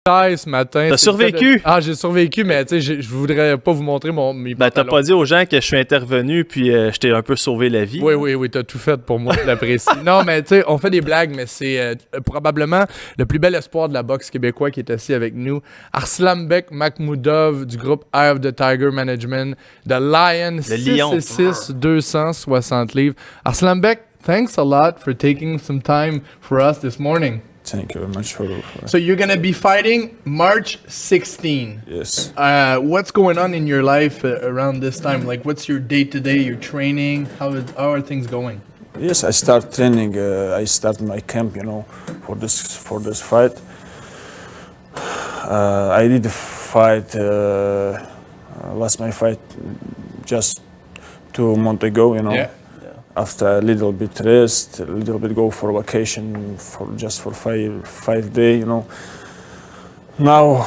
taille ce matin. T'as survécu? Ah, j'ai survécu, mais tu sais, je voudrais pas vous montrer mes Ben, t'as pantalons. pas dit aux gens que je suis intervenu puis je t'ai un peu sauvé la vie. Oui, t'as tout fait pour moi, je l'apprécie. Non, mais tu sais, on fait des blagues, mais c'est probablement le plus bel espoir de la boxe québécois qui est assis avec nous. Arslanbek Makhmoudov du groupe Eye of the Tiger Management, The Lion, Le lion. 6'6", 260 livres. Arslanbek, thanks a lot for taking some time for us this morning. Thank you very much for So you're gonna be fighting March 16. yes. What's going on in your life around this time? Like, what's your day-to-day, your training? How are things going? Yes, I start training. I start my camp, for this fight. I did fight. Lost my fight just 2 months ago. Yeah. After a little bit rest, a little bit go for vacation for 5 days. Now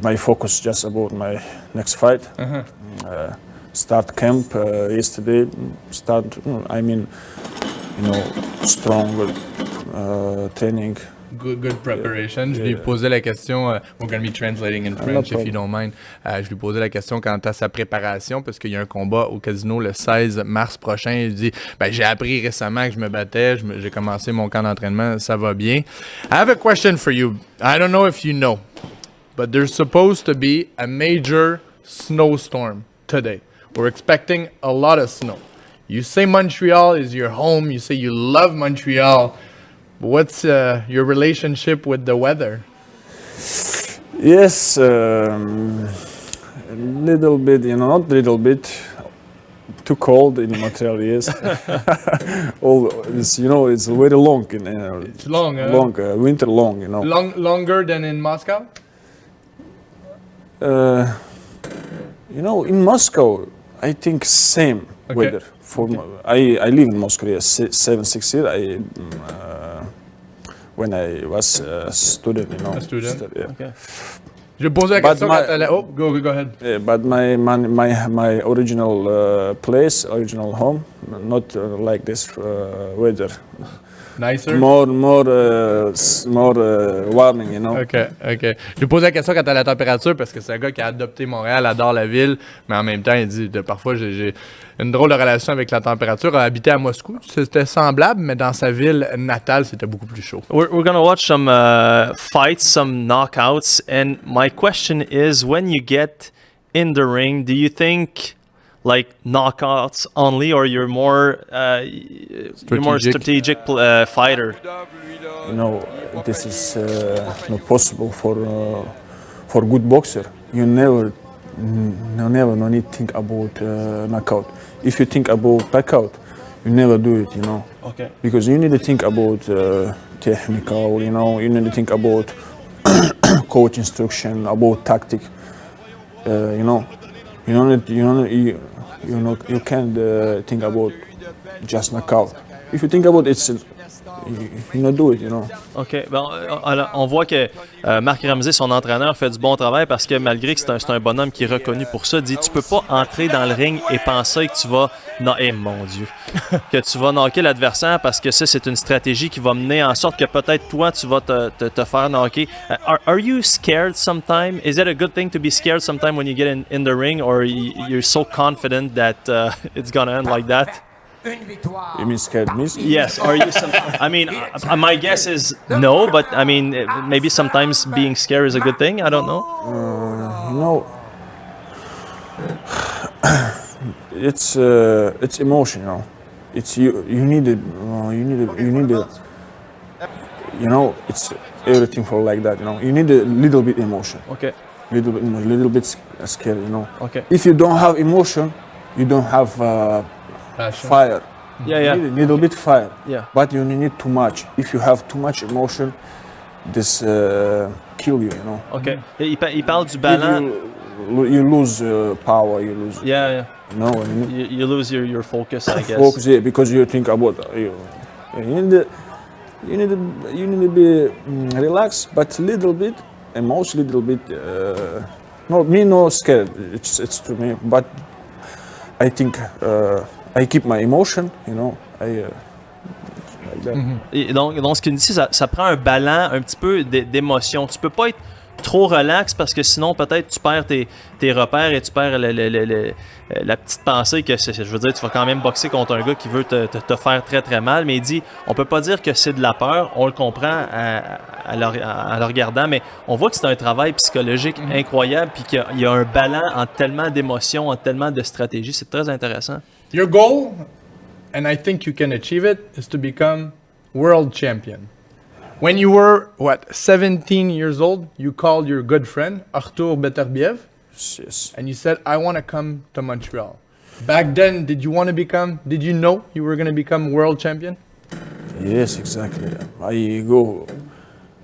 my focus just about my next fight. Start camp yesterday. Strong training. Good preparation. Je lui posais la question, we're going to be translating in French if you don't mind. Je lui posais la question quant à sa préparation parce qu'il y a un combat au casino le 16 mars prochain. Il dit, j'ai appris récemment que je me battais, j'ai commencé mon camp d'entraînement, ça va bien. I have a question for you. I don't know if you know, but there's supposed to be a major snowstorm today. We're expecting a lot of snow. You say Montreal is your home, you say you love Montreal. What's your relationship with the weather? Yes, a little bit, not little bit. Too cold in Montreal, yes. It's very long. It's long, huh? Long, winter long, Longer than in Moscow? In Moscow, I think same weather. I live in Moscow, yes, 6 years. When I was a student, A student? Yeah. Okay. Je lui posais la question quand elle a... Oh, go ahead. Yeah, but my original place, original home, not like this weather. Nicer? More warming, OK. Je lui posais la question quant à la température parce que c'est un gars qui a adopté Montréal, adore la ville, mais en même temps, il dit parfois j'ai une drôle de relation avec la température. Il a habité à Moscou, c'était semblable, mais dans sa ville natale, c'était beaucoup plus chaud. We're gonna watch some fights, some knockouts, and my question is, when you get in the ring, do you think like knockouts only, or you're more strategic fighter? This is not possible for good boxer. You never need think about knockout. If you think about knockout, you never do it. Okay. Because you need to think about technical. You need to think about coach instruction, about tactic. You can't think about just knockout. If you think about it, you not do it. OK. Bon, on voit que Marc Ramsey, son entraîneur, fait du bon travail parce que malgré que c'est un bonhomme qui est reconnu pour ça, dit tu peux pas entrer dans le ring et penser que tu vas... Non, mon Dieu! Que tu vas knocker l'adversaire parce que ça, c'est une stratégie qui va mener en sorte que peut-être toi, tu vas te faire knocker. Are you scared sometime? Is it a good thing to be scared sometime when you get in the ring, or you're so confident that it's gonna end like that? You mean scared me? Yes. Are you? I mean, my guess is no, but I mean, maybe sometimes being scared is a good thing. I don't know. It's emotional. It's you need it. It's everything for like that. You need a little bit emotion. Okay. Little bit scared. Okay. If you don't have emotion, you don't have fire. Yeah. You need a little bit fire. Yeah. But you need too much. If you have too much emotion, this kill you. Okay. Il parle du ballon. You lose power. You lose. Yeah. You lose your focus, I guess. Focus, yeah, because you think about you need to be relaxed, but little bit, emotion, little bit. No scared. It's to me, but I think I keep my emotion. I like that. Et donc ce qu'il dit, ça prend un ballon un petit peu d'émotion. Tu peux pas être trop relax parce que sinon peut-être tu perds tes repères et tu perds la petite pensée que je veux dire, tu vas quand même boxer contre un gars qui veut te faire très très mal. Mais il dit, on peut pas dire que c'est de la peur, on le comprend en le regardant, mais on voit que c'est un travail psychologique incroyable puis qu'il y a un ballon entre tellement d'émotions, entre tellement de stratégies. C'est très intéressant. Your goal, and I think you can achieve it, is to become world champion. When you were, 17 years old, you called your good friend, Artur Beterbiev, Yes. and you said, I want to come to Montreal. Back then, did you know you were going to become world champion? Yes, exactly. I go.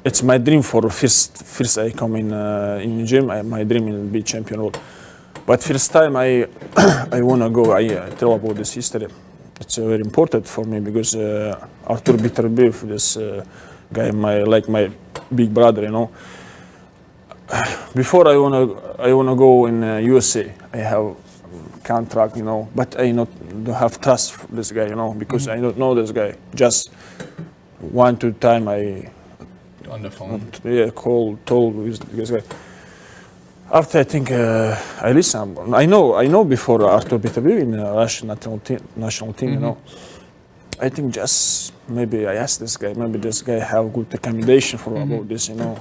It's my dream for first I come in gym. My dream is to be champion world. But first time I I wanna go. I tell about this history. It's very important for me because Artur Beterbiev, this guy, my big brother, you know. Before I wanna go in USA. I have contract, you know, but I don't have trust for this guy, you know, because I don't know this guy. Just 1-2 time I On the phone. told this guy. After I think I listen. I know before Artur Beterbiev in Russian national team, you know. I think just maybe I asked this guy. Maybe this guy have good recommendation for about this, you know.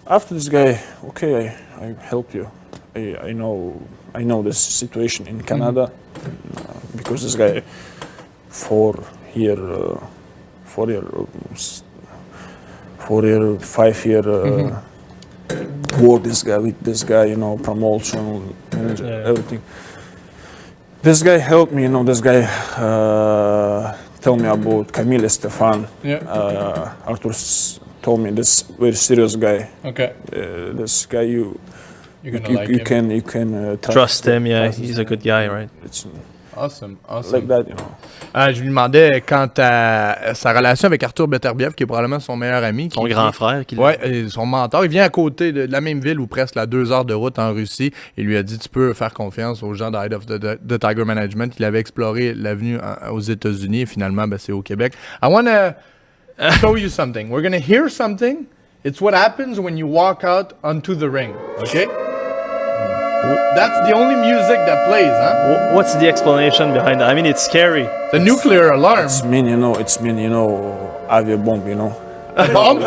After this guy, okay, I help you. I know this situation in Canada because this guy 4 year, 5 year work with this guy, you know, promotion, manager, everything. This guy helped me, you know. This guy tell me about Camille Stefan. Yeah. Artur told me this very serious guy. Okay. This guy you can Trust him, yeah, he's a good guy, right? It's Awesome. like that, you know. Je lui demandais quant à sa relation avec Artur Beterbiev, qui est probablement son meilleur ami. Son grand frère. Oui, son mentor. Il vient à côté de la même ville ou presque à 2 heures de route en Russie. Il lui a dit, tu peux faire confiance aux gens d'Head of the Tiger Management. Il avait exploré l'avenue aux États-Unis et finalement, c'est au Québec. I want to show you something. We're going to hear something. It's what happens when you walk out onto the ring. Okay? That's the only music that plays, huh? What's the explanation behind that? I mean, it's scary. The nuclear alarm. It's mean, you know, aviabomb, you know. Bomb?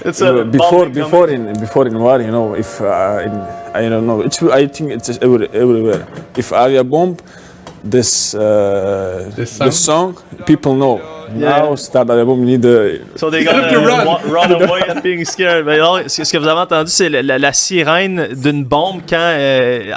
It's a before in war, you know, if I don't know, I think it's everywhere. If aviabomb, this song, people know. Now, start aviabomb, you need So they gotta run away and being scared. Mais alors, ce que vous avez entendu, c'est la sirène d'une bombe quand,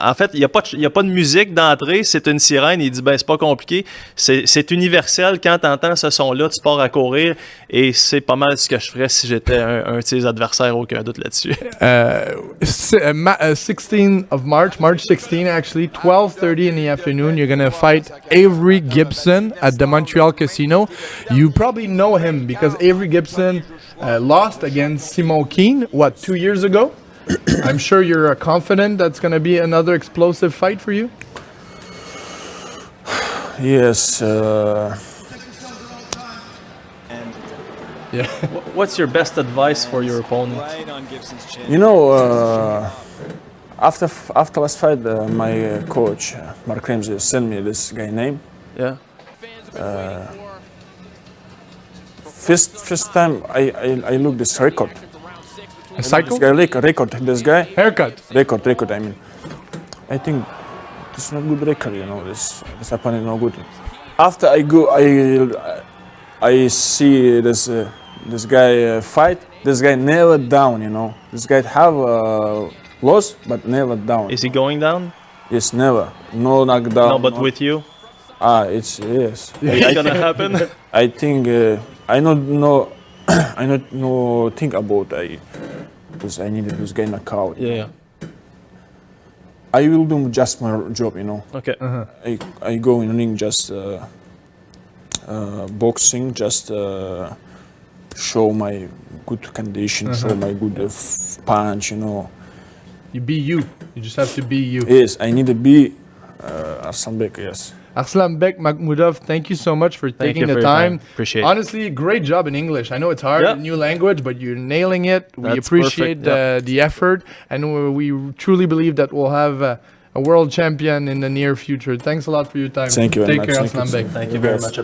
en fait, il y a pas de musique d'entrée, c'est une sirène. Il dit, c'est pas compliqué. C'est universel. Quand tu entends ce son-là, tu pars à courir et c'est pas mal ce que je ferais si j'étais un de ses adversaires, aucun doute là-dessus. 16th of March 16 actually, 12:30 in the afternoon, you're gonna fight Avery Gibson at the Montreal Casino. You probably know him because Avery Gibson lost against Simon Keane, 2 years ago? I'm sure you're confident that's going to be another explosive fight for you? Yes. Yeah. What's your best advice for your opponent? You know, after last fight, my coach, Mark Ramsey, sent me this guy name. Yeah. First time I look this record. A cycle? This guy Haircut. record. I mean, I think this is not good record. You know, this happening no good. After I go, I see this guy fight. This guy never down. You know, this guy have loss but never down. Is he going down? Yes, never. No knockdown. No, but with you? It's yes. It's gonna happen? I think I don't know. I don't know. Think about because I needed this guy knockout. Yeah. I will do just my job. You know. Okay. I go in ring just boxing, just show my good condition, show my good punch. You know. You be you. You just have to be you. Yes, I need to be Arslanbek. Yes. Arslanbek Makhmoudov, thank you so much for taking you the for your time. Appreciate it. Honestly, great job in English. I know it's hard, Yep. new language, but you're nailing it. We That's appreciate perfect, the effort, and we truly believe that we'll have a world champion in the near future. Thanks a lot for your time. Thank you very Take much. care, Thank you. Arslanbek. Thank you very much.